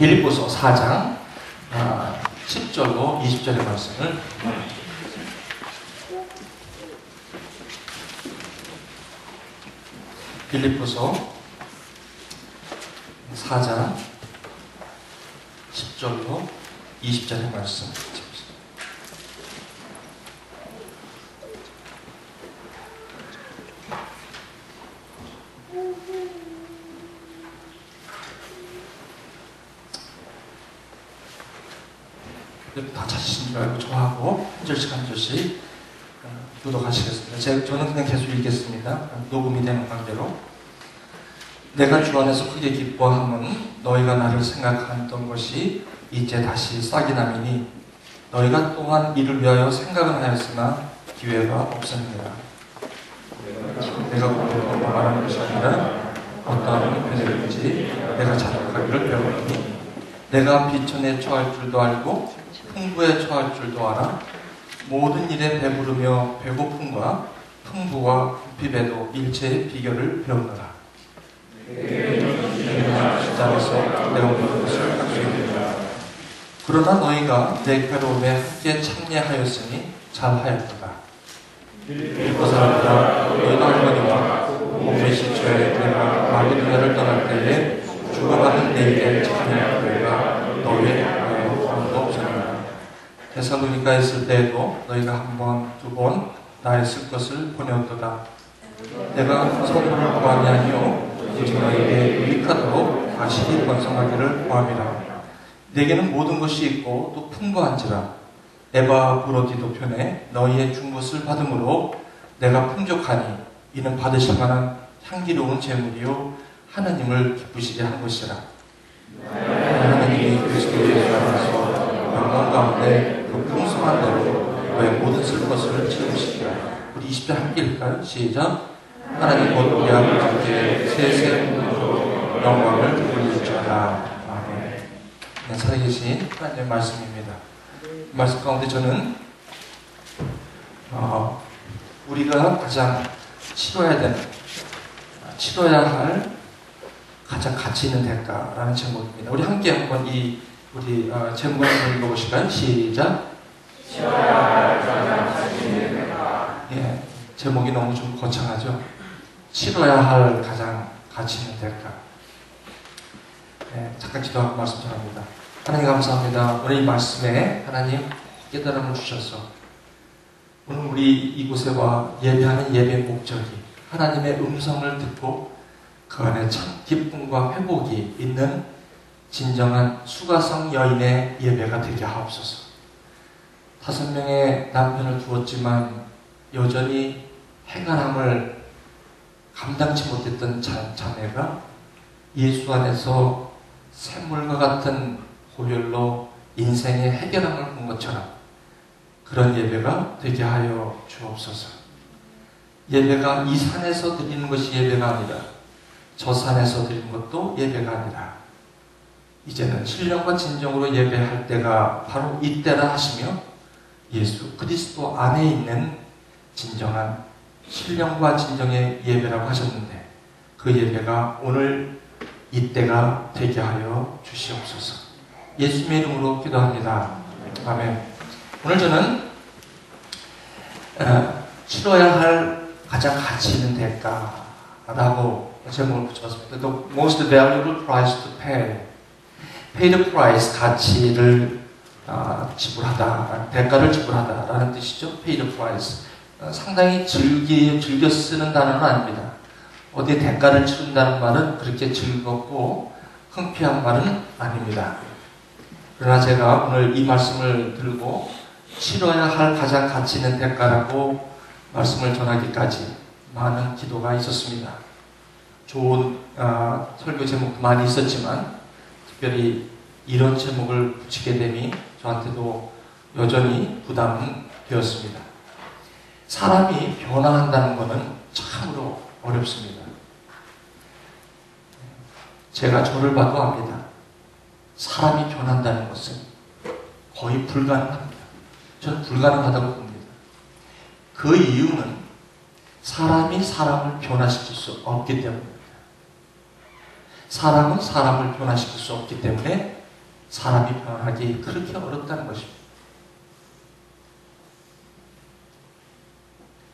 빌립보서 4장 10절로 20절의 말씀을 빌립보서 4장 10절로 20절의 말씀. 다 찾으신 줄 알고 좋아하고 한 절씩 한 절씩 교독하시겠습니다. 저는 그냥 계속 읽겠습니다. 녹음이 되는 관계로. 내가 주 안에서 크게 기뻐함은 너희가 나를 생각하던 것이 이제 다시 싹이 남이니 너희가 또한 이를 위하여 생각은 하였으나 기회가 없었느니라. 내가 곧뭐 말하는 것이 아니라 어떠한 형편이든지 내가 자족하기를 배우니 내가 비천에 처할 줄도 알고 풍부에 처할 줄도 알아. 모든 일에 배부르며 배고픔과 풍부와 궁핍에도 일체의 비결을 배우노라. 시장에서 내가 모든 것을 학수입니다. 그러나 너희가 내 괴로움에 함께 참여하였으니 잘하였도다. 빌립보 사람들아, 너희는 할머니와 몸의 시초에 내가 마게도냐를 떠날 때에 죽어가는 내일에 참여할 때가 너희의 아무도 없었느니라. 데살로니가에 있을 때에도 너희가 한 번, 두 번 나의 쓸 것을 보내었도다. 내가 선물을 구함이 아니요 오직 너희에게 유익하도록 다시 번성하기를 구함이라. 내게는 모든 것이 있고 또 풍부한지라. 에바브로디도 편에 너희의 준 것을 받음으로 내가 풍족하니 이는 받으실 만한 향기로운 제물이요 하나님을 기쁘시게 한 것이라. 하나님이 그리스도 예수 안에서 영광 가운데 그 풍성한 대로 너의 모든 쓸 것을 채우시리라. 우리 20절 함께 읽을까요? 시작. 하나님 곧 우리 아버지께 세세 문으로 영광을 돌릴지어다. 아멘. 네, 살아계신 하나님의 말씀입니다. 이 말씀 가운데 저는 우리가 가장 치러야 할 가장 가치 있는 대가라는 제목입니다. 우리 함께 한번 우리 제목을 한번 읽어보실까요? 시작. 치러야 할 가장 가치 있는 대가. 예, 제목이 너무 좀 거창하죠. 치러야 할 가장 가치 있는 대가. 예, 잠깐 기도하고 말씀 전합니다. 하나님 감사합니다. 오늘 이 말씀에 하나님 깨달음을 주셔서 오늘 우리 이곳에 와 예배하는 예배의 목적이 하나님의 음성을 듣고 그 안에 참 기쁨과 회복이 있는 진정한 수가성 여인의 예배가 되게 하옵소서. 5명의 남편을 두었지만 여전히 해간함을 감당치 못했던 자매가 예수 안에서 샘물과 같은 고열로 인생의 해결함을 본 것처럼 그런 예배가 되게 하여 주옵소서. 예배가 이 산에서 드리는 것이 예배가 아니라 저 산에서 드리는 것도 예배가 아니라 이제는 신령과 진정으로 예배할 때가 바로 이때라 하시며 예수 그리스도 안에 있는 진정한 신령과 진정의 예배라고 하셨는데 그 예배가 오늘 이때가 되게 하여 주시옵소서. 예수님의 이름으로 기도합니다. 아멘. 오늘 저는 치러야 할 가장 가치 있는 대가라고 제목을 붙였습니다. The most valuable price to pay. Pay the price, 가치를 지불하다, 대가를 지불하다라는 뜻이죠. Pay the price. 상당히 즐겨 쓰는 단어는 아닙니다. 어디에 대가를 치른다는 말은 그렇게 즐겁고 흥피한 말은 아닙니다. 그러나 제가 오늘 이 말씀을 들고 치러야 할 가장 가치 있는 대가라고 말씀을 전하기까지 많은 기도가 있었습니다. 좋은 설교 제목도 많이 있었지만 특별히 이런 제목을 붙이게 되니 저한테도 여전히 부담은 되었습니다. 사람이 변화한다는 것은 참으로 어렵습니다. 제가 저를 봐도 압니다. 사람이 변한다는 것은 거의 불가능합니다. 저는 불가능하다고 봅니다. 그 이유는 사람이 사람을 변화시킬 수 없기 때문입니다. 사람은 사람을 변화시킬 수 없기 때문에 사람이 변하기 그렇게 어렵다는 것입니다.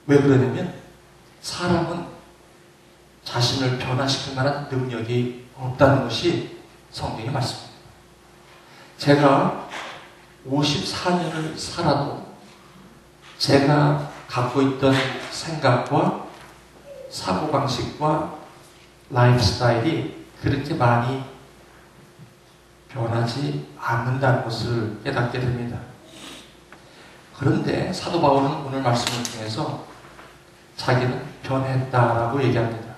왜 그러냐면 사람은 자신을 변화시킬 만한 능력이 없다는 것이 성경의 말씀입니다. 제가 54년을 살아도 제가 갖고 있던 생각과 사고방식과 라이프 스타일이 그렇게 많이 변하지 않는다는 것을 깨닫게 됩니다. 그런데 사도 바울은 오늘 말씀을 통해서 자기는 변했다라고 얘기합니다.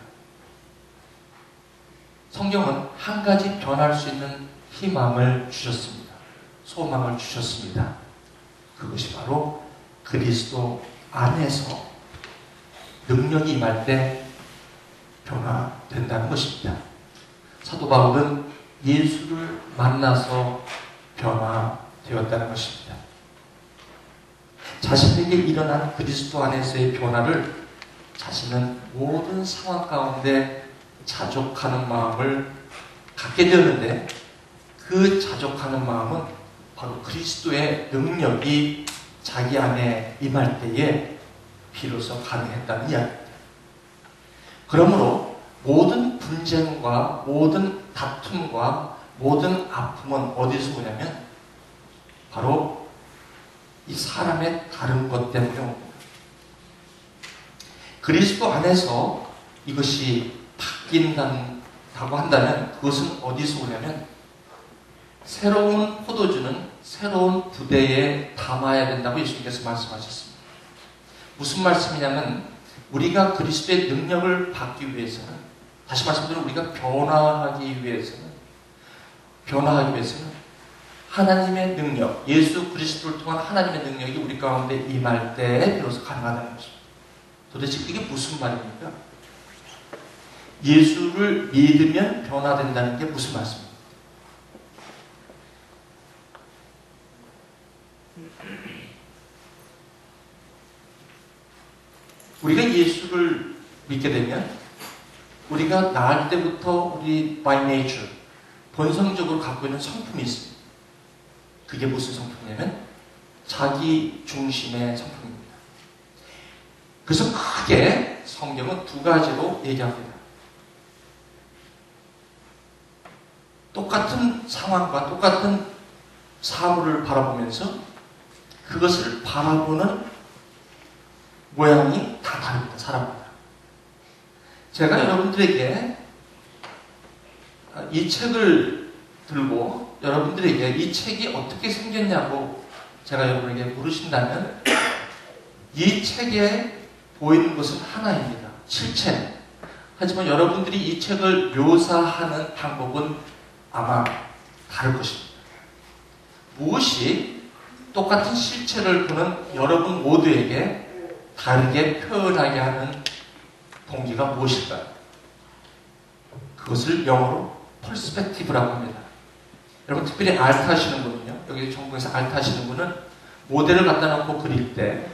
성경은 한 가지 변할 수 있는 희망을 주셨습니다. 소망을 주셨습니다. 그것이 바로 그리스도 안에서 능력이 임할 때 변화된다는 것입니다. 사도 바울은 예수를 만나서 변화되었다는 것입니다. 자신에게 일어난 그리스도 안에서의 변화를 자신은 모든 상황 가운데 자족하는 마음을 갖게 되었는데 그 자족하는 마음은 바로 그리스도의 능력이 자기 안에 임할 때에 비로소 가능했다는 이야기입니다. 그러므로 모든 분쟁과 모든 다툼과 모든 아픔은 어디서 오냐면 바로 이 사람의 다른 것 때문에 옵니다. 그리스도 안에서 이것이 바뀐다고 한다면 그것은 어디서 오냐면 새로운 포도주는 새로운 부대에 담아야 된다고 예수님께서 말씀하셨습니다. 무슨 말씀이냐면 우리가 그리스도의 능력을 받기 위해서는, 다시 말씀드리면 우리가 변화하기 위해서는 하나님의 능력, 예수 그리스도를 통한 하나님의 능력이 우리 가운데 임할 때 비로소 가능하다는 것입니다. 도대체 이게 무슨 말입니까? 예수를 믿으면 변화된다는 게 무슨 말씀입니까? 우리가 예수를 믿게 되면 우리가 낳을 때부터 우리 by nature 본성적으로 갖고 있는 성품이 있습니다. 그게 무슨 성품이냐면 자기 중심의 성품입니다. 그래서 크게 성경은 두 가지로 얘기합니다. 똑같은 상황과 똑같은 사물을 바라보면서 그것을 바라보는 모양이 다 다릅니다. 사람마다. 제가 여러분들에게 이 책을 들고 여러분들에게 이 책이 어떻게 생겼냐고 제가 여러분에게 물으신다면 이 책에 보이는 것은 하나입니다. 실체. 하지만 여러분들이 이 책을 묘사하는 방법은 아마 다를 것입니다. 무엇이 똑같은 실체를 보는 여러분 모두에게 다르게 표현하게 하는 동기가 무엇일까요? 그것을 영어로 퍼스펙티브라고 합니다. 여러분 특별히 알트 하시는 분은요, 여기 전공에서 알트 하시는 분은 모델을 갖다 놓고 그릴 때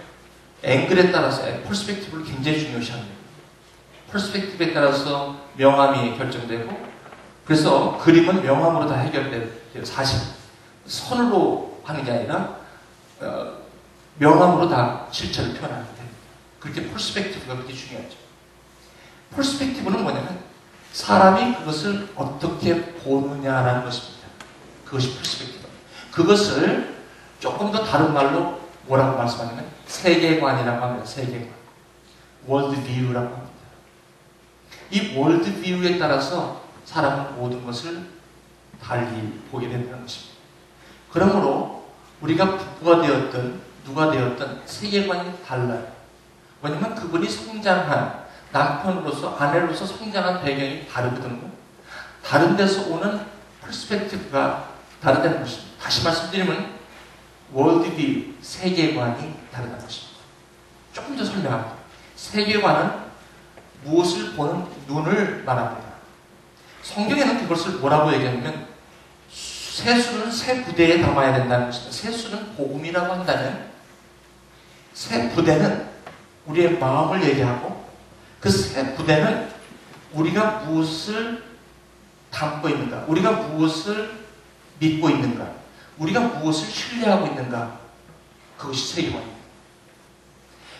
앵글에 따라서 퍼스펙티브를 굉장히 중요시합니다. 퍼스펙티브에 따라서 명암이 결정되고, 그래서 그림은 명암으로 다 해결돼요. 사실 선으로 하는 게 아니라 명암으로 다 실체를 표현하게 됩니다. 그렇게 퍼스펙티브가 그렇게 중요하죠. 퍼스펙티브는 뭐냐면 사람이 그것을 어떻게 보느냐라는 것입니다. 그것이 퍼스펙티브. 그것을 조금 더 다른 말로 뭐라고 말씀하냐면 세계관이라고 합니다. 세계관. 월드뷰라고 합니다. 이 월드뷰에 따라서 사람은 모든 것을 달리 보게 된다는 것입니다. 그러므로 우리가 부부가 되었든 누가 되었든 세계관이 달라요. 왜냐면 그분이 성장한 남편으로서 아내로서 성장한 배경이 다르거든요. 다른 데서 오는 퍼스펙티브가 다르다는 것입니다. 다시 말씀드리면 월드뷰, 세계관이 다르다는 것입니다. 조금 더 설명합니다. 세계관은 무엇을 보는 눈을 말합니다. 성경에는 그것을 뭐라고 얘기하냐면 세수는 새 부대에 담아야 된다는 것입니다. 세수는 복음이라고 한다면 새 부대는 우리의 마음을 얘기하고 그 새 부대는 우리가 무엇을 담고 있는가, 우리가 무엇을 믿고 있는가? 우리가 무엇을 신뢰하고 있는가? 그것이 세계관입니다.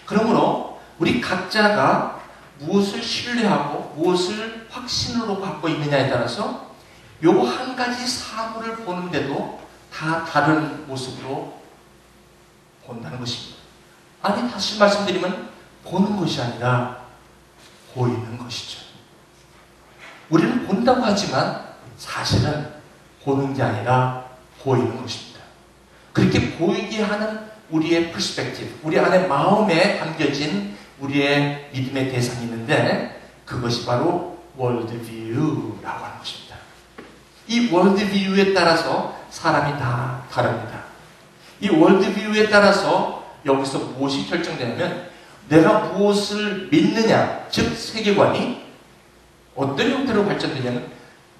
그러므로 우리 각자가 무엇을 신뢰하고 무엇을 확신으로 갖고 있느냐에 따라서 요 한 가지 사물을 보는데도 다 다른 모습으로 본다는 것입니다. 아니, 다시 말씀드리면 보는 것이 아니라 보이는 것이죠. 우리는 본다고 하지만 사실은 보는 게 아니라 보이는 것입니다. 그렇게 보이게 하는 우리의 퍼스펙티브, 우리 안에 마음에 담겨진 우리의 믿음의 대상이 있는데 그것이 바로 월드뷰라고 하는 것입니다. 이 월드뷰에 따라서 사람이 다 다릅니다. 이 월드뷰에 따라서 여기서 무엇이 결정되냐면 내가 무엇을 믿느냐, 즉 세계관이 어떤 형태로 발전되냐면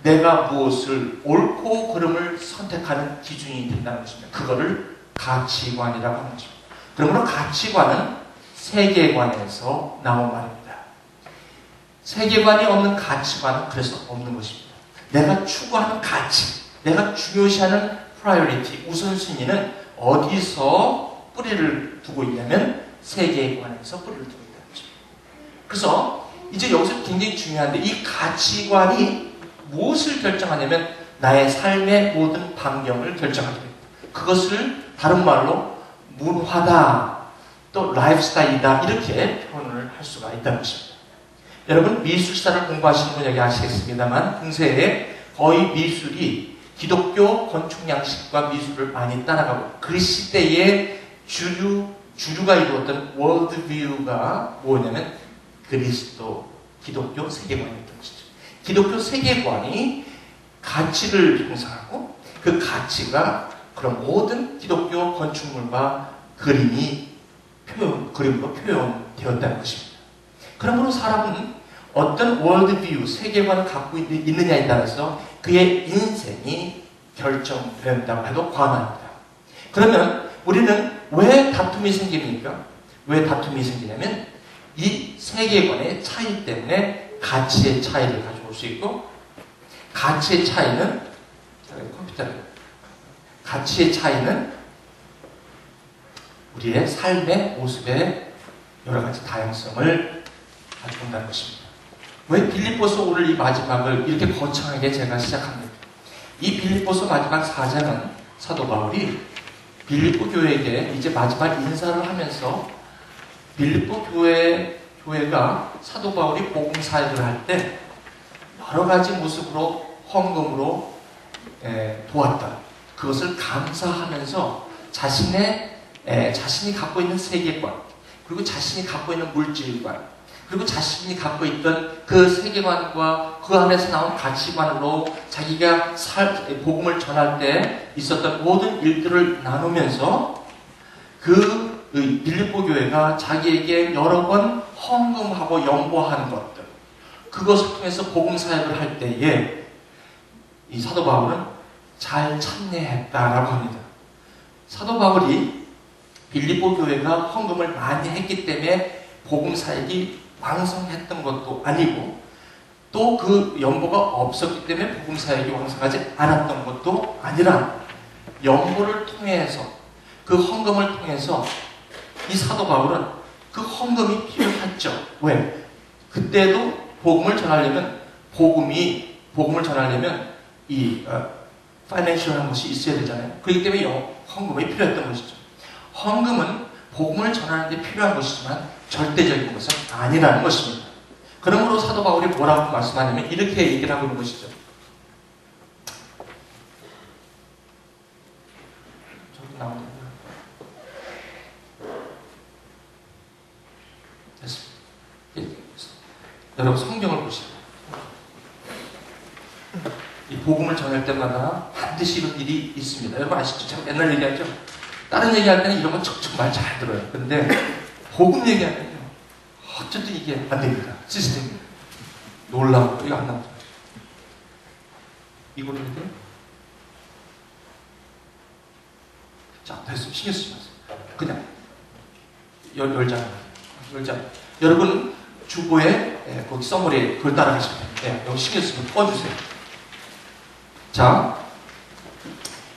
내가 무엇을 옳고 그름을 선택하는 기준이 된다는 것입니다. 그거를 가치관이라고 하는 것입니다. 그러므로 가치관은 세계관에서 나온 말입니다. 세계관이 없는 가치관은 그래서 없는 것입니다. 내가 추구하는 가치, 내가 중요시하는 프라이어리티, 우선순위는 어디서 뿌리를 두고 있냐면 세계관에서 뿌리를 두고 있다는 거죠. 그래서 이제 여기서 굉장히 중요한데 이 가치관이 무엇을 결정하냐면 나의 삶의 모든 방향을 결정하게 됩니다. 그것을 다른 말로 문화다, 또 라이프스타일이다 이렇게 표현을 할 수가 있다는 것입니다. 여러분 미술사를 공부하시는 분 여기 아시겠습니다만 중세에 거의 미술이 기독교 건축 양식과 미술을 많이 따라가고 그 시대의 주류가 이루었던 월드뷰가 뭐냐면 그리스도, 기독교 세계관이었던 것이죠. 기독교 세계관이 가치를 형성하고 그 가치가 그런 모든 기독교 건축물과 그림으로 표현되었다는 것입니다. 그러므로 사람은 어떤 월드뷰, 세계관을 갖고 있느냐에 따라서 그의 인생이 결정된다고 해도 과언합니다. 그러면 우리는 왜 다툼이 생깁니까? 왜 다툼이 생기냐면 이 세계관의 차이 때문에 가치의 차이를 가져올 수 있고 가치의 차이는 우리의 삶의 모습의 여러 가지 다양성을 가져온다는 것입니다. 왜 빌립보서 오늘 이 마지막을 이렇게 거창하게 제가 시작합니다. 이 빌립보서 마지막 4장은 사도 바울이 빌립보 교회에게 이제 마지막 인사를 하면서 빌립보 교회가 사도 바울이 복음 사역을 할 때 여러 가지 모습으로 헌금으로 도왔다. 그것을 감사하면서 자신이 갖고 있는 세계관, 그리고 자신이 갖고 있는 물질관, 그리고 자신이 갖고 있던 그 세계관과 그 안에서 나온 가치관으로 자기가 복음을 전할 때 있었던 모든 일들을 나누면서 그 빌립보 교회가 자기에게 여러 번 헌금하고 연보하는 것들, 그것을 통해서 복음 사역을 할 때에 이 사도 바울은 잘 참여했다라고 합니다. 사도 바울이 빌립보 교회가 헌금을 많이 했기 때문에 복음 사역이 왕성했던 것도 아니고 또 그 연보가 없었기 때문에 복음 사역이 왕성하지 않았던 것도 아니라 연보를 통해서 그 헌금을 통해서 이 사도 바울은 그 헌금이 필요했죠. 왜? 그때도 복음을 전하려면 이 파이낸셜한 것이 있어야 되잖아요. 그렇기 때문에 헌금이 필요했던 것이죠. 헌금은 복음을 전하는 데 필요한 것이지만 절대적인 것은 아니라는 것입니다. 그러므로 사도 바울이 뭐라고 말씀하냐면 이렇게 얘기를 하고 있는 것이죠. 저기 나오네요. 됐습니다. 여러분 성경을 보시고 이 복음을 전할 때마다 반드시 이런 일이 있습니다. 여러분 아시죠? 제가 맨날 얘기하죠? 다른 얘기할 때는 이런 건 척척 말 잘 들어요. 근데 복음 얘기하면요 어쨌든 이게 안 됩니다. 시스템이 놀라운 거 이거 안 나오죠. 이거를 해야 돼요? 자, 됐어. 신경 쓰지 마세요. 그냥 열자. 여러분 주보에 거기 써머리에 그걸 따라가시면 돼요. 여기 신경 쓰면 꺼주세요. 자,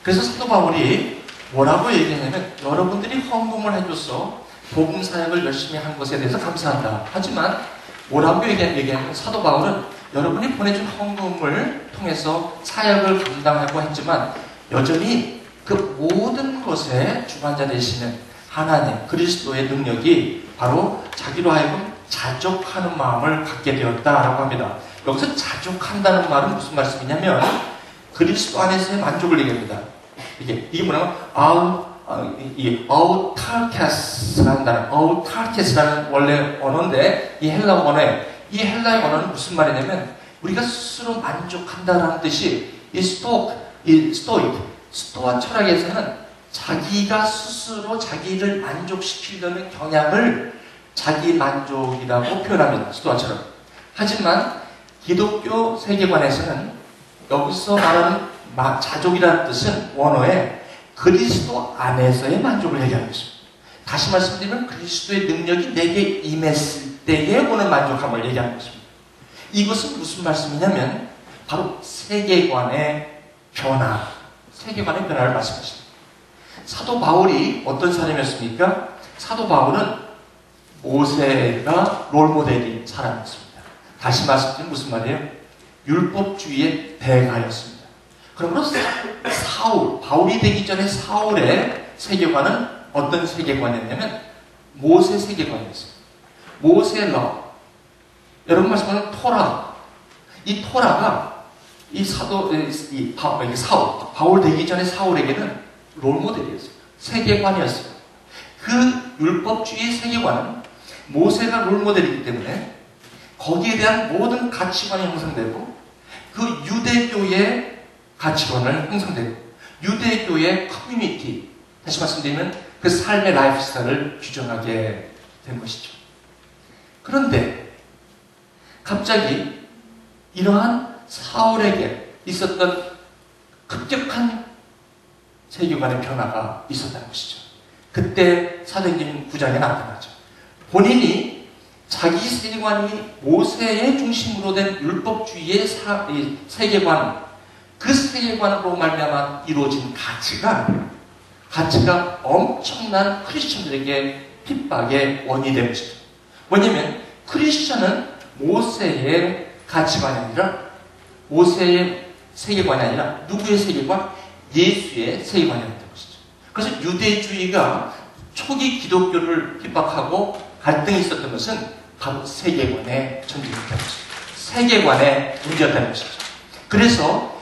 그래서 사도 바울이 뭐라고 얘기했냐면, 여러분들이 헌금을 해줘서 복음 사역을 열심히 한 것에 대해서 감사한다. 하지만 뭐라고 얘기하면, 사도 바울은 여러분이 보내준 헌금을 통해서 사역을 감당하고 했지만 여전히 그 모든 것에 주관자 되시는 하나님 그리스도의 능력이 바로 자기로 하여금 자족하는 마음을 갖게 되었다라고 합니다. 여기서 자족한다는 말은 무슨 말씀이냐면 그리스도 안에서의 만족을 얘기합니다. 이게 뭐냐면 autarkes라는 단어, autarkes라는 원래 언어인데 이 헬라어 언어에, 이 헬라어 언어는 무슨 말이냐면 우리가 스스로 만족한다라는 뜻이 이 스토아 철학에서는 자기가 스스로 자기를 만족시키려는 경향을 자기 만족이라고 표현합니다. 스토아처럼. 하지만 기독교 세계관에서는 여기서 말하는 자족이라는 뜻은 원어에 그리스도 안에서의 만족을 얘기하는 것입니다. 다시 말씀드리면 그리스도의 능력이 내게 임했을 때에 오는 만족함을 얘기하는 것입니다. 이것은 무슨 말씀이냐면 바로 세계관의 변화를 말씀하십니다. 사도 바울이 어떤 사람이었습니까? 사도 바울은 모세가 롤모델인 사람이었습니다. 다시 말씀드리면 무슨 말이에요? 율법주의의 대가였습니다. 그러므로 바울이 되기 전에 사울의 세계관은 어떤 세계관이었냐면 모세 세계관이었어요. 모세 러. 여러분 말씀하는 토라. 이 토라가 바울 되기 전에 사울에게는 롤모델이었어요. 세계관이었어요. 그 율법주의 세계관은 모세가 롤모델이기 때문에 거기에 대한 모든 가치관이 형성되고 그 유대교의 가치관을 형성되고 유대교의 커뮤니티, 다시 말씀드리면 그 삶의 라이프 스타일을 규정하게 된 것이죠. 그런데 갑자기 이러한 사울에게 있었던 급격한 세계관의 변화가 있었다는 것이죠. 그때 사도행전 9장에 나타나죠. 본인이 자기 세계관이 모세의 중심으로 된 율법주의의 세계관, 그 세계관으로 말미암아 이루어진 가치가 엄청난 크리스천들에게 핍박의 원인이 된 것이죠. 왜냐하면 크리스천은 모세의 가치관이 아니라 모세의 세계관이 아니라 누구의 세계관? 예수의 세계관이었던 것이죠. 그래서 유대주의가 초기 기독교를 핍박하고 갈등이 있었던 것은 바로 세계관의 전쟁이었던 것이죠. 세계관의 문제였다는 것이죠. 그래서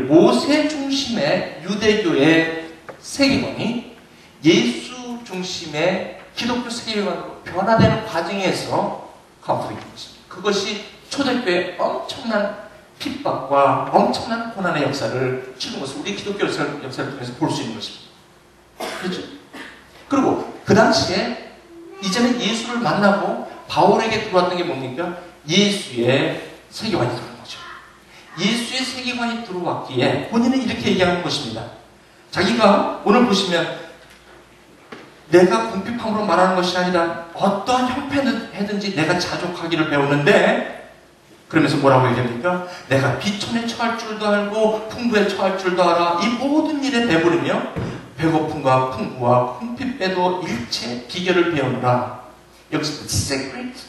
모세 중심의 유대교의 세계관이 예수 중심의 기독교 세계관으로 변화되는 과정에서 conflict이 있는 것입니다. 그것이 초대교회의 엄청난 핍박과 엄청난 고난의 역사를 치는 것을 우리 기독교 역사를 통해서 볼 수 있는 것입니다. 그렇죠? 그리고 그 당시에 이전에 예수를 만나고 바울에게 들어왔던 게 뭡니까? 예수의 세계관이 들어온 거죠. 예수의 세계관이 들어왔기에 본인은 이렇게 얘기하는 것입니다. 자기가 오늘 보시면 내가 궁핍함으로 말하는 것이 아니라 어떠한 형편이든지 내가 자족하기를 배웠는데 그러면서 뭐라고 얘기합니까? 내가 비천에 처할 줄도 알고 풍부에 처할 줄도 알아. 이 모든 일에 배부르며 배고픔과 풍부와 궁핍에도 일체 비결을 배우느라. 여기서 the secret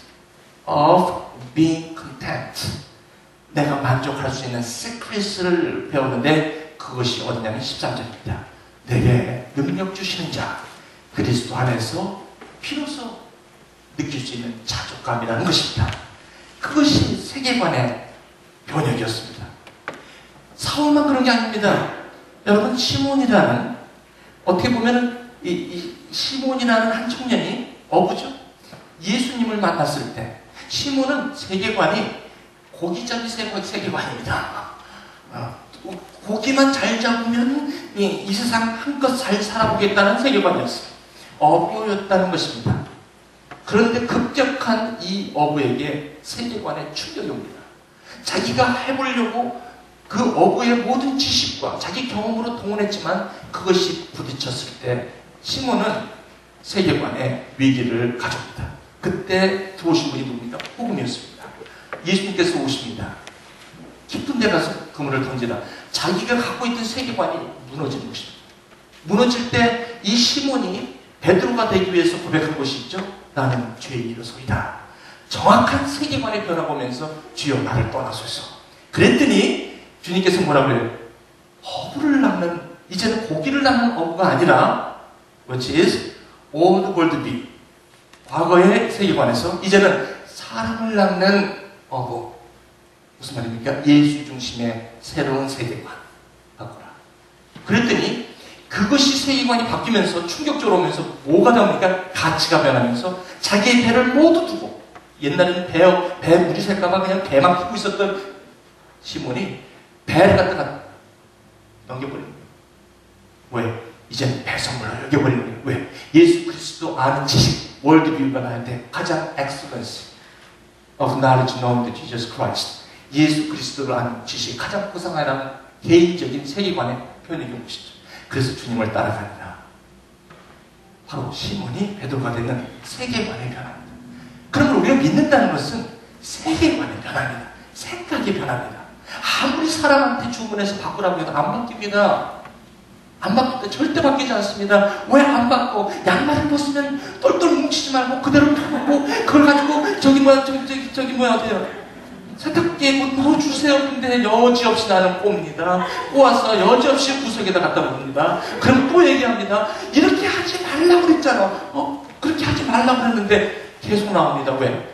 of being content. 내가 만족할 수 있는 secret을 배우는데 그것이 어디냐면 13절입니다. 내게 능력 주시는 자 그리스도 안에서 비로소 느낄 수 있는 자족감이라는 것입니다. 그것이 세계관의 변혁이었습니다. 사울만 그런 게 아닙니다. 여러분 시몬이라는 어떻게 보면 이 시몬이라는 한 청년이 어부죠. 예수님을 만났을 때 시몬은 세계관이 고기잡이 세계관입니다. 고기만 잘 잡으면 이 세상 한껏 잘 살아보겠다는 세계관이었어요. 어부였다는 것입니다. 그런데 급격한 이 어부에게 세계관의 충격이 옵니다. 자기가 해보려고 그 어부의 모든 지식과 자기 경험으로 동원했지만 그것이 부딪혔을 때 시몬은 세계관의 위기를 가져옵니다. 그때 들어오신 분이 누굽니까? 복음이었습니다. 예수님께서 오십니다. 깊은 데 가서 그물을 던지라. 자기가 갖고 있던 세계관이 무너지는 것입니다. 무너질 때 이 시몬이 베드로가 되기 위해서 고백한 것이 있죠. 나는 죄의 이르소이다. 정확한 세계관의 변화 보면서 주여 나를 떠나소서. 그랬더니 주님께서 뭐라고 그래요? 어부를 낚는, 이제는 고기를 낚는 어부가 아니라 which is old world view. 과거의 세계관에서 이제는 사람을 낚는 어부. 무슨 말입니까? 예수 중심의 새로운 세계관 바꾸라. 그랬더니 그것이 세계관이 바뀌면서 충격적으로 오면서 뭐가 됩니까? 가치가 변하면서 자기의 배를 모두 두고, 옛날에는 배 물이 셀까봐 그냥 배만 피고 있었던 시몬이 배를 갖다가 넘겨버리는 거예요. 왜? 이제는 배 선물로 넘겨버리는 거예요. 왜? 예수 그리스도 아는 지식, 월드뷰가 나한테 가장 excellence of knowledge known to Jesus Christ. 예수 그리스도를 아는 지식, 가장 고상하다는 개인적인 세계관의 표현인 것이죠. 그래서 주님을 따라가니라. 바로 시몬이 베드로가 되는 세계관의 변화입니다. 그러면 우리가 믿는다는 것은 세계관의 변화입니다. 생각의 변화입니다. 아무리 사람한테 주문해서 바꾸라고 해도 안 바뀝니다. 안 바뀌다 절대 바뀌지 않습니다. 왜 안 바꿔? 양말을 벗으면 똘똘 뭉치지 말고 그대로 두고 그걸 가지고 저기 뭐야 어때요? 세탁기에 뭐 넣어주세요. 근데 여지없이 나는 꼽니다. 꼬아서 여지없이 구석에다 갖다 놓습니다. 그럼 또 얘기합니다. 이렇게 하지 말라고 그랬잖아. 그렇게 하지 말라고 그랬는데 계속 나옵니다. 왜?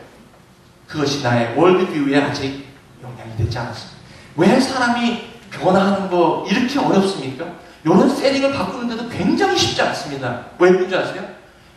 그것이 나의 월드뷰에 아직 영향이 되지 않았습니다. 왜 사람이 변화하는 거 이렇게 어렵습니까? 이런 세팅을 바꾸는데도 굉장히 쉽지 않습니다. 왜 그런지 아세요?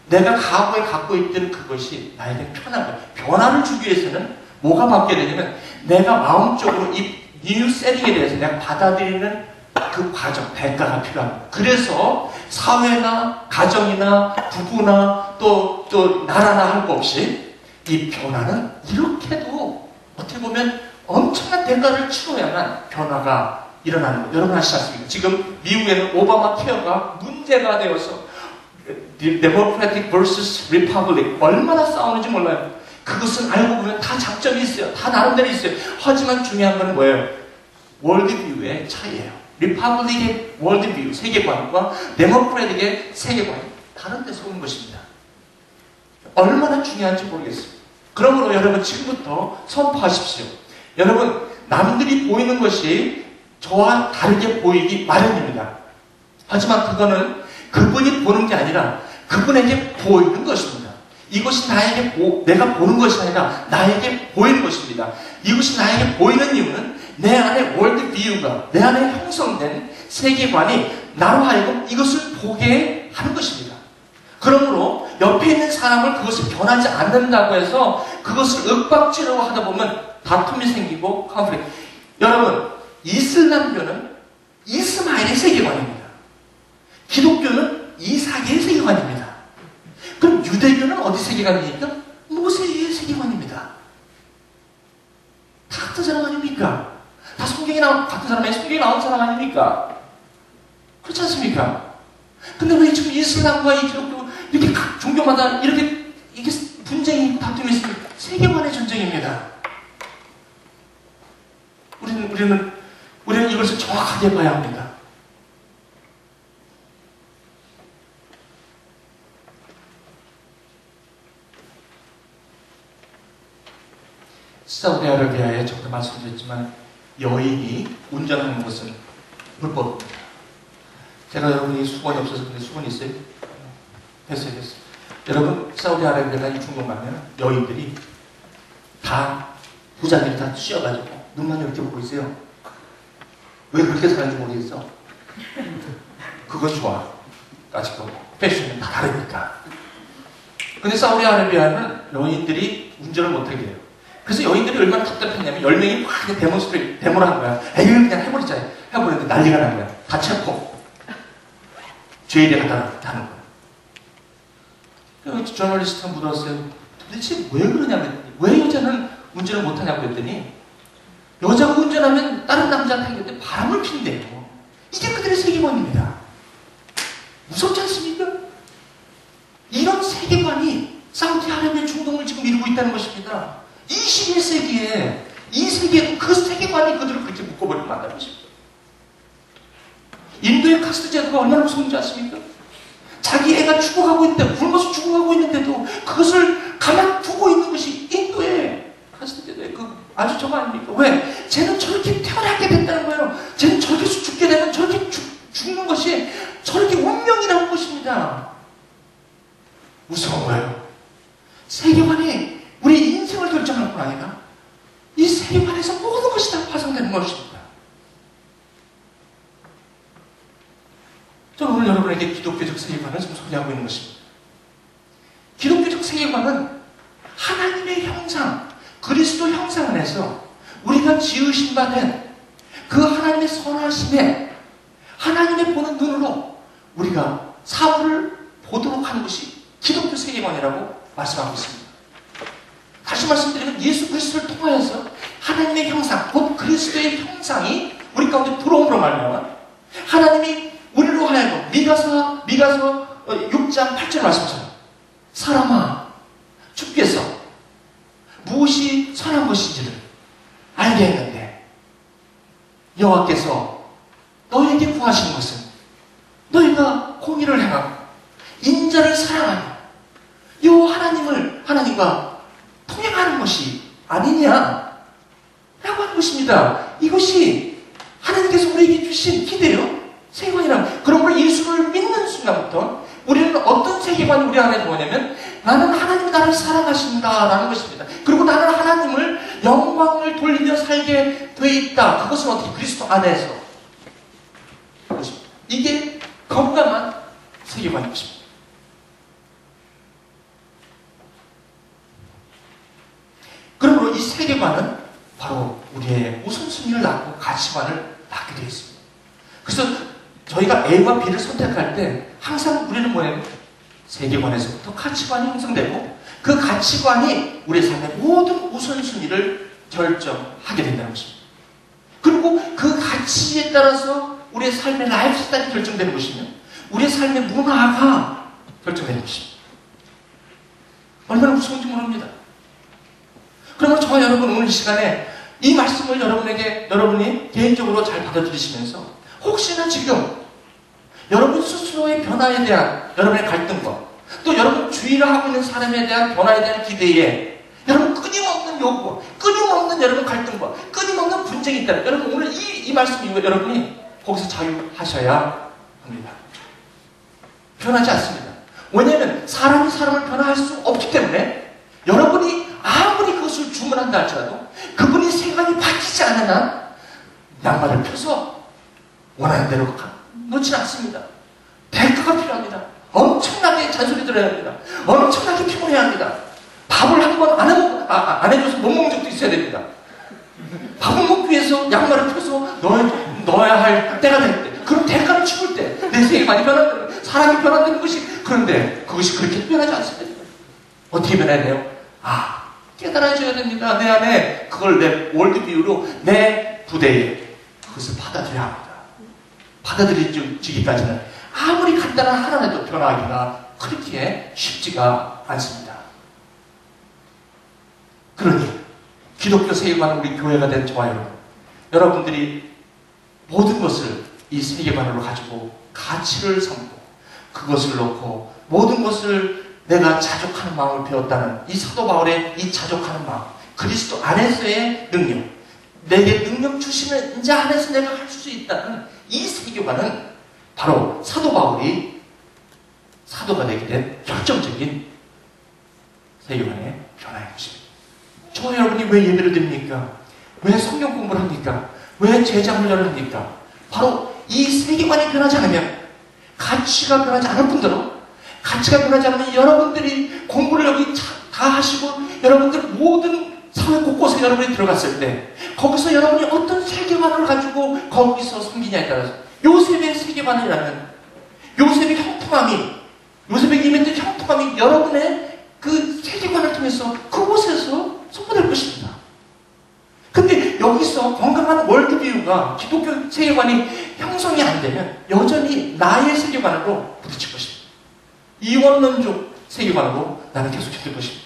내가 과거에 갖고 있던 그것이 나에게 편한 거예요. 변화를 주기 위해서는 뭐가 바뀌어야 되냐면 내가 마음적으로 이 뉴 세팅에 대해서 내가 받아들이는 그 과정, 대가가 필요합니다. 그래서 사회나 가정이나 부부나 또 나라나 할 거 없이 이 변화는 이렇게도 어떻게 보면 엄청난 대가를 치러야만 변화가 일어나는 거예요. 여러분 아시지 않습니까? 지금 미국에는 오바마 케어가 문제가 되어서 Democratic vs Republic 얼마나 싸우는지 몰라요. 그것은 알고 보면 다 장점이 있어요. 다 나름대로 있어요. 하지만 중요한 건 뭐예요? 월드뷰의 차이예요. 리퍼블릭의 월드뷰, 세계관과 데모크래틱의 세계관이 다른 데서 오는 것입니다. 얼마나 중요한지 모르겠어요. 그러므로 여러분 지금부터 선포하십시오. 여러분 남들이 보이는 것이 저와 다르게 보이기 마련입니다. 하지만 그거는 그분이 보는 게 아니라 그분에게 보이는 것입니다. 이것이 내가 보는 것이 아니라 나에게 보이는 것입니다. 이것이 나에게 보이는 이유는 내 안에 월드뷰가, 내 안에 형성된 세계관이 나로 하여금 이것을 보게 하는 것입니다. 그러므로 옆에 있는 사람을 그것이 변하지 않는다고 해서 그것을 윽박지르고 하다 보면 다툼이 생기고 컨플릭트. 여러분, 이슬람교는 이스마엘의 세계관입니다. 기독교는 이삭의 세계관입니다. 그럼 유대교는 어디 세계관입니까? 모세의 세계관입니다. 다 같은 사람 아닙니까? 다 성경에 나온 같은 사람, 성경에 나온 사람 아닙니까? 그렇지 않습니까? 근데 왜 지금 이슬람과 이 기독교 이렇게 각 종교마다 이렇게 분쟁이 있고 다툼이 있습니까? 세계관의 전쟁입니다. 우리는 이것을 정확하게 봐야 합니다. 사우디아라비아에 저도 말씀드렸지만 여인이 운전하는 것은 불법입니다. 제가 여러분이 수건이 없어서 근데 수건이 있어요? 됐어요. 여러분 사우디아라비아나 이 중동 가면 여인들이 다 부자들이 다 씌어가지고 눈만 이렇게 보고 있어요. 왜 그렇게 사는지 모르겠어. 그건 좋아. 아직도 패션은 다 다르니까. 근데 사우디아라비아는 여인들이 운전을 못하게 해요. 그래서 여인들이 얼마나 답답했냐면 10명이 막 데모를 한 거야. 에이 그냥 해버리자. 해버렸는데 난리가 난 거야. 다 체포. 죄에 대해 하는 거야. 그래서 저널리스트가 물었어요. 도대체 왜 그러냐면 왜 여자는 운전을 못하냐고 그랬더니 여자가 운전하면 다른 남자한테 하는데 바람을 핀대요. 이게 그들의 세계관입니다. 무섭지 않습니까? 이런 세계관이 사우디아라비아 중동을 지금 이루고 있다는 것입니다. 21세기에 이 세계에도 그 세계관이 그들을 그렇게 묶어버리면 안 되는 것입니다. 인도의 카스트 제도가 얼마나 무서운지 아십니까? 자기 애가 죽어가고 있는데, 굶어서 죽어가고 있는데도 그것을 가만 두고 있는 것이 인도의 카스트 제도의 그 아주 저거 아닙니까? 왜? 쟤는 저렇게 태어나게 됐다는 거예요. 쟤는 저렇게 죽게 되면 저렇게 죽는 것이 저렇게 운명이라는 것입니다. 무서운 거예요. 세계관이 우리 인생을 결정할 뿐 아니라 이 세계관에서 모든 것이 다 파생되는 것입니다. 저는 오늘 여러분에게 기독교적 세계관을 좀 소개하고 있는 것입니다. 기독교적 세계관은 하나님의 형상, 그리스도 형상 안에서 우리가 지으신 바 된 그 하나님의 선하심에 하나님의 보는 눈으로 우리가 사물을 보도록 하는 것이 기독교 세계관이라고 말씀하고 있습니다. 다시 말씀드리면 예수 그리스도를 통하여서 하나님의 형상, 곧 그리스도의 형상이 우리 가운데 들어옴으로 말미암아 하나님이 우리로 하여금 미가서 6장 8절 말씀처럼 사람아 주께서 무엇이 선한 것인지를 알게 했는데 여호와께서 너에게 구하신 것은 너희가 공의를 행하고 인자를 사랑하며 요 하나님과 통행하는 것이 아니냐 라고 하는 것입니다. 이것이 하나님께서 우리에게 주신 기대요 세계관이란. 그러므로 예수를 믿는 순간부터 우리는 어떤 세계관이 우리 안에 들어오냐면 나는 하나님이 나를 사랑하신다라는 것입니다. 그리고 나는 하나님을 영광을 돌리며 살게 돼 있다. 그것은 어떻게? 그리스도 안에서 것입니다. 이게 건강한 세계관인 것입니다. 그러므로 이 세계관은 바로 우리의 우선순위를 낳고 가치관을 낳게 되어 있습니다. 그래서 저희가 A와 B를 선택할 때 항상 우리는 뭐냐면 세계관에서부터 가치관이 형성되고 그 가치관이 우리의 삶의 모든 우선순위를 결정하게 된다는 것입니다. 그리고 그 가치에 따라서 우리의 삶의 라이프 스타일이 결정되는 것이며 우리의 삶의 문화가 결정되는 것입니다. 얼마나 무서운지 모릅니다. 그러면 저와 여러분 오늘 이 시간에 이 말씀을 여러분이 개인적으로 잘 받아들이시면서 혹시나 지금 여러분 스스로의 변화에 대한 여러분의 갈등과 또 여러분 주위를 하고 있는 사람에 대한 변화에 대한 기대에 여러분 끊임없는 요구와 끊임없는 여러분 갈등과 끊임없는 분쟁이 있다면 여러분 오늘 이 말씀 이후에 여러분이 거기서 자유하셔야 합니다. 변하지 않습니다. 왜냐하면 사람이 사람을 변화할 수 없기 때문에 여러분이 아무리 그것을 주문한다 할지라도 그분이 세간이 바뀌지 않는 한 양말을 펴서 원하는 대로 놓지는 않습니다. 대가가 필요합니다. 엄청나게 잔소리 들어야 합니다. 엄청나게 피곤해야 합니다. 밥을 한 번 안 해줘서 못 먹은 적도 있어야 됩니다. 밥을 먹기 위해서 양말을 펴서 넣어야 할 때가 될 때, 그럼 대가를 치울 때, 내 세계관이 변한다는, 사람이 변한다는 것이, 그런데 그것이 그렇게 변하지 않습니다. 어떻게 변해야 돼요? 깨달아져야 됩니다. 내 안에 그걸 내 월드뷰로 내 부대에 그것을 받아들여야 합니다. 받아들이기까지는 아무리 간단한 하나라도 변화하기가 그렇게 쉽지가 않습니다. 그러니 기독교 세계관 우리 교회가 된 저와 여러분들이 모든 것을 이 세계관으로 가지고 가치를 삼고 그것을 놓고 모든 것을 내가 자족하는 마음을 배웠다는 이 사도 바울의 이 자족하는 마음, 그리스도 안에서의 능력, 내게 능력 주시는 자 안에서 내가 할 수 있다는 이 세계관은 바로 사도 바울이 사도가 되게 된 결정적인 세계관의 변화인 것입니다. 저와 여러분이 왜 예배를 드립니까? 왜 성경 공부를 합니까? 왜 제자훈련을 합니까? 바로 이 세계관이 변하지 않으면, 가치가 변하지 않을 뿐더러 가치가 변하지 않으면 여러분들이 공부를 여기 다 하시고 여러분들 모든 사회 곳곳에 여러분이 들어갔을 때 거기서 여러분이 어떤 세계관을 가지고 거기서 섬기냐에 따라서 요셉의 세계관이라는 요셉의 형통함이, 요셉에게 임했던 형통함이 여러분의 그 세계관을 통해서 그곳에서 선포될 것입니다. 근데 여기서 건강한 월드뷰가 기독교 세계관이 형성이 안 되면 여전히 나의 세계관으로 부딪힐 것입니다. 이원론적 세계관으로 나는 계속 힘들 것입니다.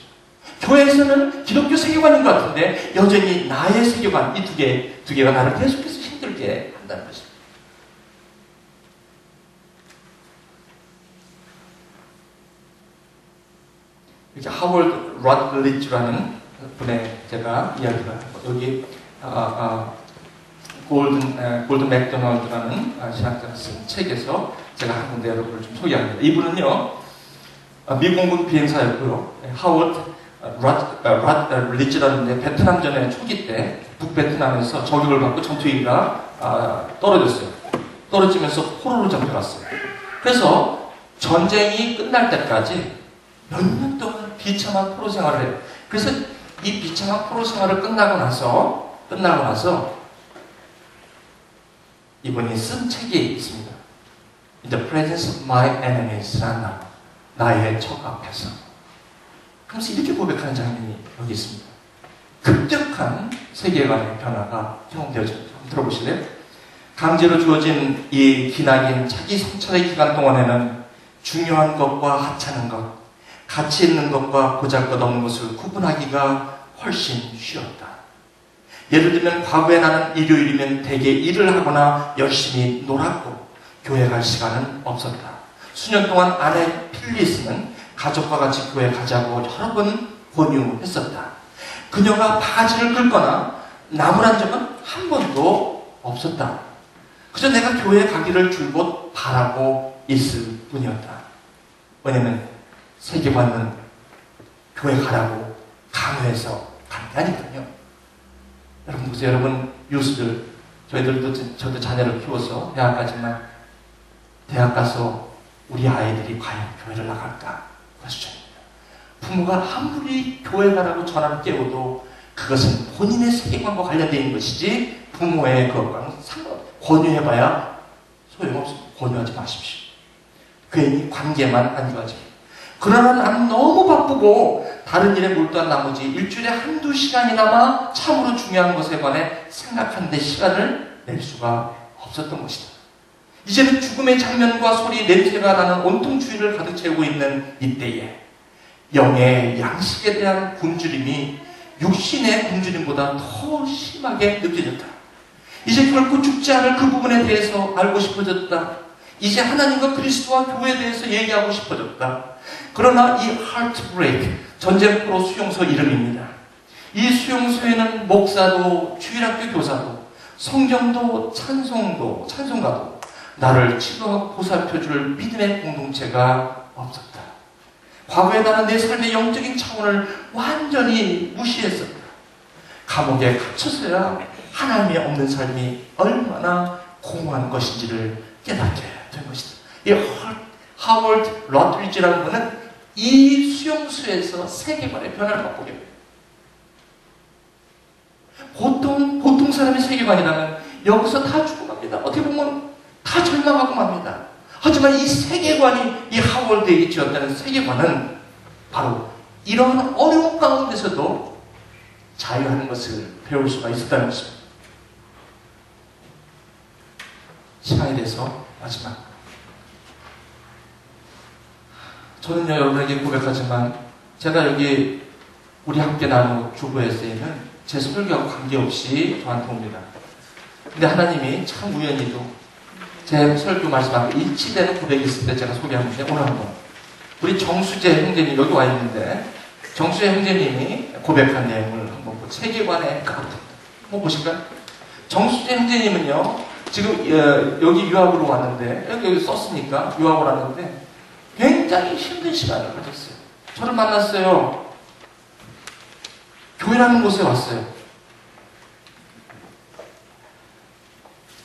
교회에서는 기독교 세계관인 것 같은데 여전히 나의 세계관, 이 두 개가 나를 계속해서 힘들게 한다는 것입니다. 이렇게 하월드 러틀리지라는 분의 제가 이야기가 여기 골든 맥도날드라는 신학자가 쓴 책에서 제가 한 군데 여러분을 좀 소개합니다. 이분은요, 미공군 비행사였고요. 하워드 러틀리지라는 베트남전의 초기 때 북베트남에서 저격을 받고 전투기가 떨어졌어요. 떨어지면서 포로로 잡혀갔어요. 그래서 전쟁이 끝날 때까지 몇 년 동안 비참한 포로 생활을 해요. 그래서 이 비참한 포로 생활을 끝나고 나서 이분이 쓴 책이 있습니다. In the presence of my enemies라는 나의 적 앞에서. 그래서 이렇게 고백하는 장면이 여기 있습니다. 급격한 세계관의 변화가 경험되어집니다. 한번 들어보실래요? 강제로 주어진 이 기나긴 자기 성찰의 기간 동안에는 중요한 것과 하찮은 것, 가치 있는 것과 보잘것없는 것을 구분하기가 훨씬 쉬웠다. 예를 들면 과거에 나는 일요일이면 대개 일을 하거나 열심히 놀았고 교회 갈 시간은 없었다. 수년 동안 아내 필리스는 가족과 같이 교회 가자고 여러 번 권유했었다. 그녀가 바지를 긁거나 나무란 적은 한 번도 없었다. 그저 내가 교회에 가기를 줄곧 바라고 있을 뿐이었다. 왜냐면 세계관은 교회 가라고 강요해서 간 게 아니거든요. 여러분 보세요. 여러분 유스들, 저도 자녀를 키워서 대학 가지만 대학 가서 우리 아이들이 과연 교회를 나갈까? 그 수준입니다. 부모가 아무리 교회 가라고 전화를 깨워도 그것은 본인의 세계관과 관련되어 있는 것이지 부모의 그것과는 권유해봐야 소용없습니다. 권유하지 마십시오. 괜히 관계만 안 좋아집니다. 그러나 나는 너무 바쁘고 다른 일에 몰두한 나머지 일주일에 한두 시간이나마 참으로 중요한 것에 관해 생각하는 데 시간을 낼 수가 없었던 것이다. 이제는 죽음의 장면과 소리, 냄새가 나는 온통 주위를 가득 채우고 있는 이때에 영의 양식에 대한 굶주림이 육신의 굶주림보다 더 심하게 느껴졌다. 이제 결코 죽지 않을 그 부분에 대해서 알고 싶어졌다. 이제 하나님과 그리스도와 교회에 대해서 얘기하고 싶어졌다. 그러나 이 하트브레이크, 전쟁포로 수용소 이름입니다. 이 수용소에는 목사도 주일학교 교사도 성경도 찬송가도 나를 치료하고 보살펴줄 믿음의 공동체가 없었다. 과거에 나는 내 삶의 영적인 차원을 완전히 무시했었다. 감옥에 갇혀서야 하나님이 없는 삶이 얼마나 공허한 것인지를 깨닫게 된 것이다. 이 하월드 러틀리지라는 분은 이 수용소에서 세계관의 변화를 맛보게 됩니다. 보통 사람의 세계관이라면 여기서 다 죽어갑니다. 어떻게 보면 다 절망하고 맙니다. 하지만 이 세계관이 이 하월드에게 지었다는 세계관은 바로 이러한 어려운 가운데서도 자유하는 것을 배울 수가 있었다는 것입니다. 시간이 돼서 마지막. 저는요, 여러분에게 고백하지만 제가 여기 우리 함께 나눈 주보 에세이는 제 설교하고 관계없이 저한테 옵니다. 근데 하나님이 참 우연히도 제 설교 말씀하고 일치되는 고백이 있을 때 제가 소개하는데 오늘 한번 우리 정수재 형제님 여기 와 있는데 정수재 형제님이 고백한 내용을 한번 세계관에 가깝다. 한번 보실까요? 정수재 형제님은요 지금 여기 유학으로 왔는데 여기 썼으니까 유학을 왔는데 굉장히 힘든 시간을 가졌어요. 저를 만났어요. 교회라는 곳에 왔어요.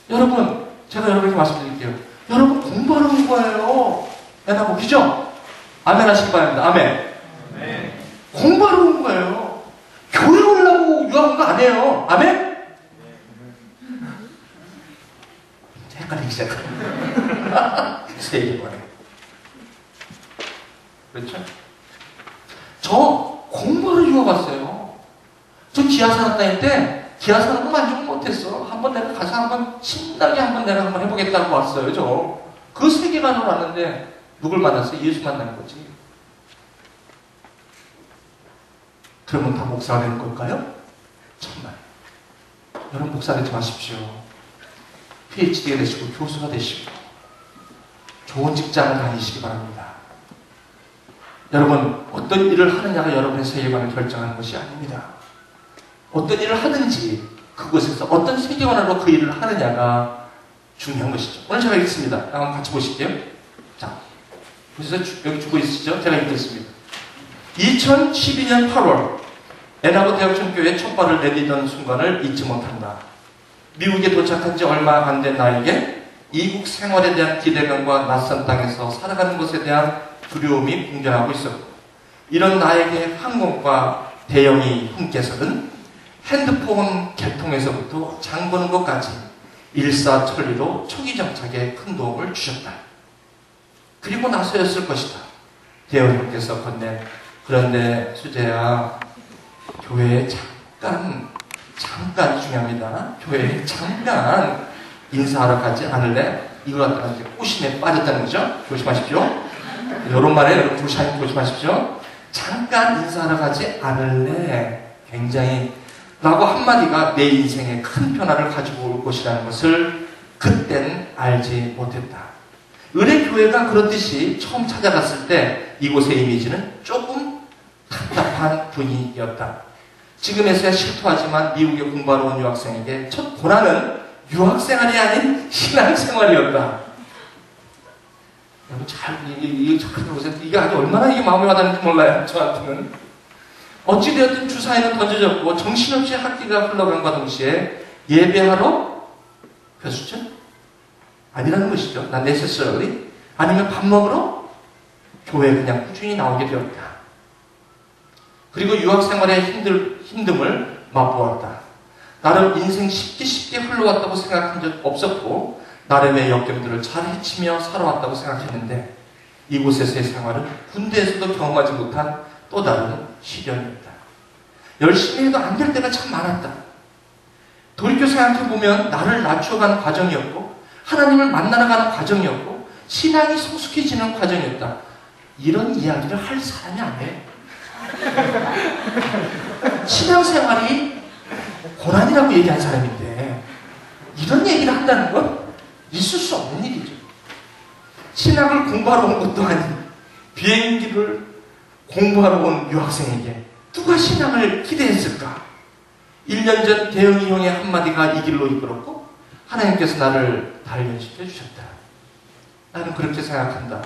여러분, 제가 여러분에게 말씀드릴게요. 여러분 공부하러 온 거예요. 내다보기죠? 아멘 하시기 바랍니다. 아멘. 네. 공부하러 온 거예요. 교회 오려고 유학 온 거 아니에요. 아멘? 헷갈리기 시작합니다. 세계관에. 그렇죠? 저 공부하러 유학 왔어요. 저 기아 산업 다닐 때 기아 산업은 만족을 못했어. 한번 내가 가서 한번 신나게 내가 한번 해보겠다고 왔어요. 저 그 세계관으로 왔는데 누굴 만났어요? 예수 만난 거지. 그러면 다 목사가 되는 걸까요? 정말 여러분 목사 되지 마십시오. PhD가 되시고 교수가 되시고 좋은 직장을 다니시기 바랍니다. 여러분, 어떤 일을 하느냐가 여러분의 세계관을 결정하는 것이 아닙니다. 어떤 일을 하든지 그곳에서 어떤 세계관으로 그 일을 하느냐가 중요한 것이죠. 오늘 제가 읽겠습니다. 한번 같이 보실게요. 자, 보셔서 여기 주고 있으시죠? 제가 읽겠습니다. 2012년 8월 애나버 대학전교회 첫 발을 내디던 순간을 잊지 못한다. 미국에 도착한 지 얼마 안 된 나에게 이국 생활에 대한 기대감과 낯선 땅에서 살아가는 것에 대한 두려움이 공존하고 있었고, 이런 나에게 항공과 대형이 함께서는 핸드폰 개통에서부터 장 보는 것까지 일사천리로 초기 정착에 큰 도움을 주셨다. 그리고 나서였을 것이다. 대형님께서 건넨, 그런데 수재야, 교회에 잠깐 중요합니다. 교회에 잠깐 인사하러 가지 않을래? 이걸 갖다가 이제 꼬심에 빠졌다는 거죠. 조심하십시오. 이런 말에 여러분 조심하십시오. 잠깐 인사하러 가지 않을래? 굉장히 라고 한마디가 내 인생에 큰 변화를 가지고 올 것이라는 것을 그땐 알지 못했다. 은혜 교회가 그렇듯이 처음 찾아갔을 때 이곳의 이미지는 조금 답답한 분위기였다. 지금에서야 실토하지만 미국에 공부하러 온 유학생에게 첫 고난은 유학생활이 아닌 신앙생활이었다. 여러분 이게 잘 들어보세요. 이게 아주 얼마나 이게 마음에 와닿는지 몰라요. 저한테는. 어찌되었든 주사위는 던져졌고 정신없이 학기가 흘러간과 동시에 예배하러 교수죠? 아니라는 것이죠. 난 necessarily. 아니면 밥 먹으러 교회에 그냥 꾸준히 나오게 되었다. 그리고 유학생활의 힘듦을 맛보았다. 나름 인생 쉽게 흘러왔다고 생각한 적 없었고 나름의 역경들을 잘 헤치며 살아왔다고 생각했는데 이곳에서의 생활은 군대에서도 경험하지 못한 또 다른 시련이었다. 열심히 해도 안 될 때가 참 많았다. 돌이켜 생각해보면 나를 낮춰가는 과정이었고 하나님을 만나러 가는 과정이었고 신앙이 성숙해지는 과정이었다. 이런 이야기를 할 사람이 아니에요. 신앙생활이 고난이라고 얘기한 사람인데 이런 얘기를 한다는 건 있을 수 없는 일이죠. 신학을 공부하러 온 것도 아닌 비행기를 공부하러 온 유학생에게 누가 신앙을 기대했을까? 1년 전 대영이 형의 한마디가 이 길로 이끌었고 하나님께서 나를 단련시켜 주셨다. 나는 그렇게 생각한다.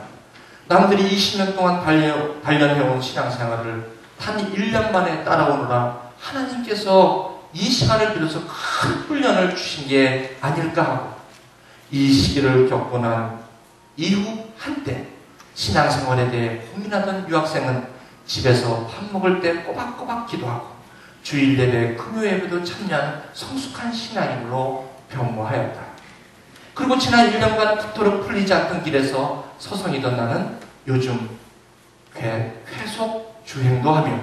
남들이 20년 동안 단련해온 신앙생활을 단 1년 만에 따라오느라 하나님께서 이 시간을 빌어서 큰 훈련을 주신 게 아닐까 하고 이 시기를 겪고 난 이후 한때 신앙생활에 대해 고민하던 유학생은 집에서 밥 먹을 때 꼬박꼬박 기도하고 주일 예배, 금요 예배도 참여하는 성숙한 신앙인으로 변모하였다. 그리고 지난 1년간 그토록 풀리지 않던 길에서 서성이던 나는 요즘 회속 주행도 하며,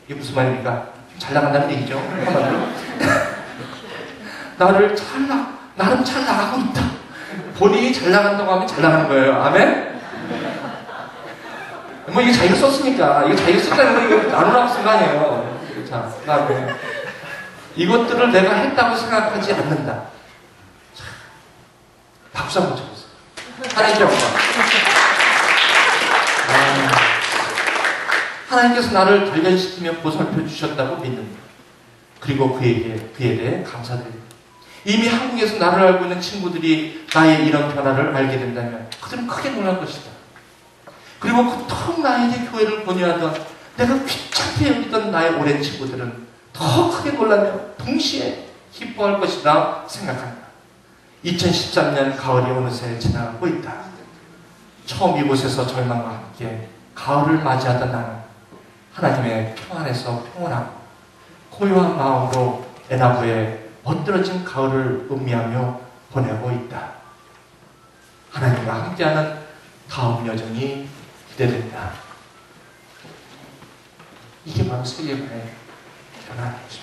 이게 무슨 말입니까? 잘 나간다는 얘기죠. 한마디로. 나름 잘 나가고 있다. 본인이 잘 나간다고 하면 잘 나가는 거예요. 아멘? 뭐 이게 자기가 썼으니까, 이거 자기가 썼다는 거 이거 나누라고 쓴 거 아니에요. 자, 그 다음에 이것들을 내가 했다고 생각하지 않는다. 자, 박수 한번 쳐보세요. 하나님께 영광. 하나님께서 나를 단련시키며 보살펴 주셨다고 믿는다. 그리고 그에 대해 감사드립니다. 이미 한국에서 나를 알고 있는 친구들이 나의 이런 변화를 알게 된다면 그들은 크게 놀랄 것이다. 그리고 그토록 나에게 교회를 권유하던 내가 귀찮게 여기던 나의 오랜 친구들은 더 크게 놀라며 동시에 기뻐할 것이다 생각한다. 2013년 가을이 어느새 지나가고 있다. 처음 이곳에서 절망과 함께 가을을 맞이하던 나는 하나님의 평안에서 평온하고 고요한 마음으로 애나부에 멋들어진 가을을 음미하며 보내고 있다. 하나님과 함께하는 다음 여정이 기대된다. 이게 바로 세계관의 변화인 거죠.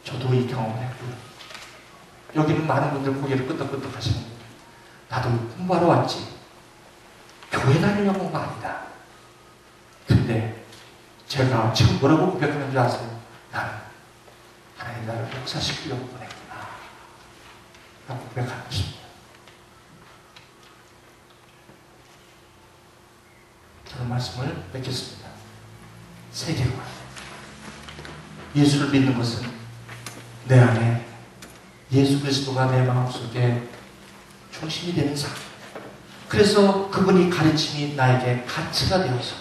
저도 이 경험을 했고요. 여기는 많은 분들 고개를 끄덕끄덕 하시는 거예요. 나도 공부하러 왔지. 교회 다니려고 온 거 아니다. 근데 제가 지금 뭐라고 고백하는 줄 아세요? 나는 하나님 나를 역사시키려고 보냈구나. 라고 고백하는 것입니다. 말씀을 맺겠습니다. 세계관. 예수를 믿는 것은 내 안에 예수 그리스도가 내 마음속에 중심이 되는 삶. 그래서 그분이 가르침이 나에게 가치가 되어서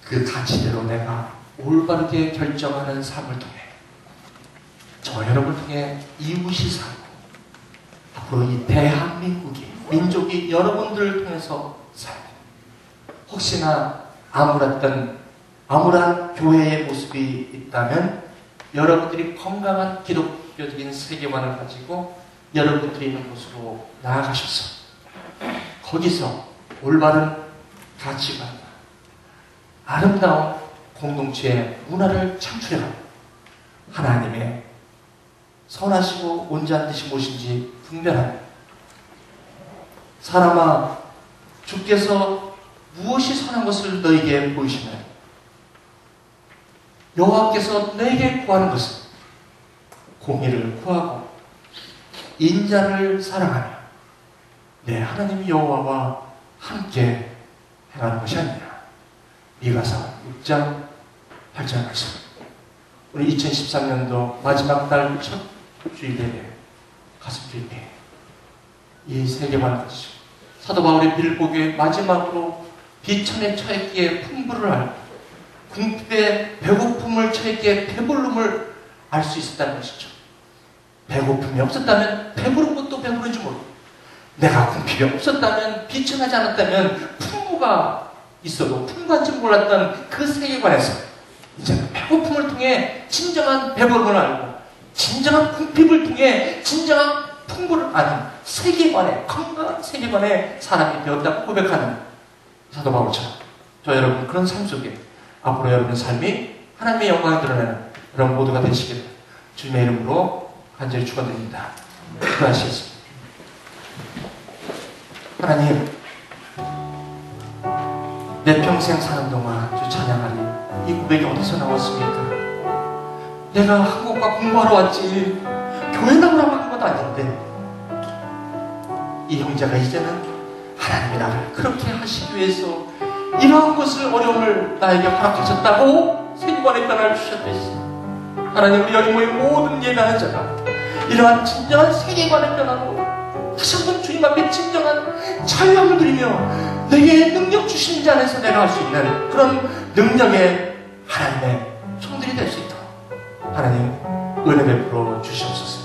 그 가치대로 내가 올바르게 결정하는 삶을 통해 저 여러분을 통해 이웃이 살고 앞으로 이 대한민국이 민족이 여러분들을 통해서 살고 혹시나 암울한 교회의 모습이 있다면 여러분들이 건강한 기독교적인 세계관을 가지고 여러분들이 있는 곳으로 나아가셔서 거기서 올바른 가치관과 아름다운 공동체의 문화를 창출해가고 하나님의 선하시고 온전한 뜻이 무엇인지 분별하는 사람아 주께서 무엇이 선한 것을 너에게 보이시나요? 여호와께서 너에게 구하는 것은 공의를 구하고 인자를 사랑하며 내 하나님 여호와와 함께 행하는 것이 아니냐. 미가서 6장 8절 말씀. 우리 2013년도 마지막 달 첫 주일에 가슴 주일에 이 세계관을 가지고 사도 바울의 빌보기에 마지막으로 비천에 처했기에 풍부를 알고 궁핍에 배고픔을 처했기에 배부름을 알 수 있었다는 것이죠. 배고픔이 없었다면 배부른 것도 배부른지 모르고 내가 궁핍이 없었다면 비천하지 않았다면 풍부가 있어도 풍부한지 몰랐던 그 세계관에서 이제는 배고픔을 통해 진정한 배부름을 알고 진정한 궁핍을 통해 진정한 풍부를 아는 세계관에 건강한 세계관의 사람이 되었다고 고백하는 사도 바울처럼 저 여러분 그런 삶 속에 앞으로 여러분의 삶이 하나님의 영광이 드러나는 여러분 모두가 되시기를 주님의 이름으로 간절히 축원드립니다. 기도하시겠습니다. 하나님 내 평생 사는 동안 주 찬양하리 이 고백이 어디서 나왔습니까? 내가 한국과 공부하러 왔지 교회 나오라고 한 것도 아닌데 이 형제가 이제는 하나님이 나를 그렇게 하시기 위해서 이러한 것을 어려움을 나에게 허락하셨다고 세계관의 변화를 주셨듯이 하나님 우리 여기 모인 모든 예배하는 자가 이러한 진정한 세계관의 변화로 다시 한번 주님 앞에 진정한 자유함을 누리며 내게 능력 주신 자 안에서 내가 할 수 있는 그런 능력의 하나님의 총들이 될 수 있도록 하나님 은혜 베풀어 주시옵소서.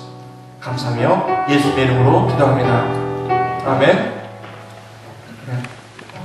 감사하며 예수의 이름으로 기도합니다. 아멘. 네.